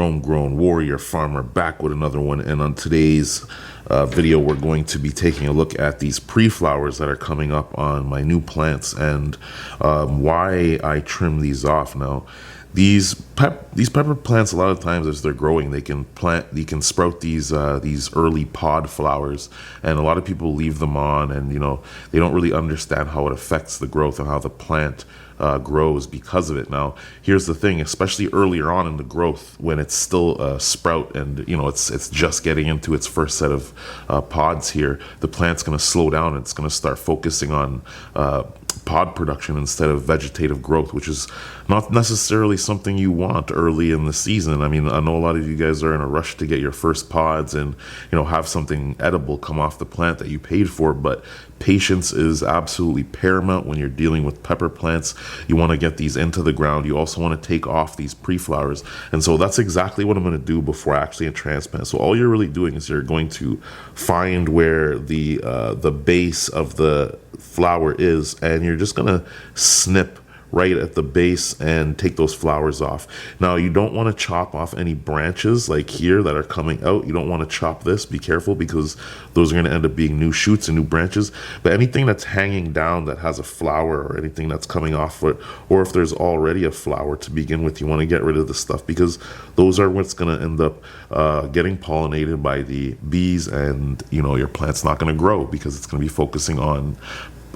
Homegrown Warrior Farmer, back with another one. And on today's video, we're going to be taking a look at these pre-flowers that are coming up on my new plants and why I trim these off. Now, these pepper plants, a lot of times as they're growing, they can sprout these early pod flowers, and a lot of people leave them on, and they don't really understand how it affects the growth and how the plant grows because of it. Now, here's the thing, especially earlier on in the growth, when it's still a sprout and it's just getting into its first set of pods here, the plant's going to slow down and it's going to start focusing on pod production instead of vegetative growth, which is not necessarily something you want early in the season. I mean, I know a lot of you guys are in a rush to get your first pods and have something edible come off the plant that you paid for, but patience is absolutely paramount when you're dealing with pepper plants. You want to get these into the ground. You also want to take off these pre-flowers, and so that's exactly what I'm going to do before I actually transplant. So all you're really doing is you're going to find where the base of the flower is, and you're just going to snip right at the base and take those flowers off. Now, you don't want to chop off any branches like here that are coming out. You don't want to chop this. Be careful, because those are going to end up being new shoots and new branches. But anything that's hanging down that has a flower, or anything that's coming off it, or if there's already a flower to begin with, you want to get rid of the stuff, because those are what's going to end up getting pollinated by the bees, and your plant's not going to grow because it's going to be focusing on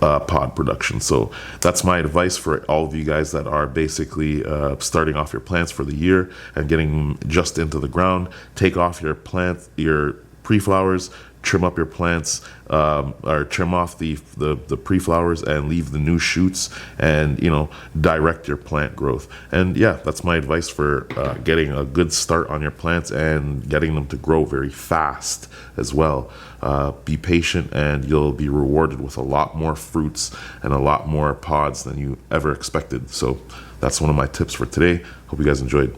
pod production. So that's my advice for all of you guys that are basically starting off your plants for the year and getting them just into the ground. Take off your pre-flowers, trim up your plants, or trim off the pre-flowers and leave the new shoots, and direct your plant growth. And yeah, that's my advice for getting a good start on your plants and getting them to grow very fast as well. Be patient, and you'll be rewarded with a lot more fruits and a lot more pods than you ever expected. So that's one of my tips for today. Hope you guys enjoyed.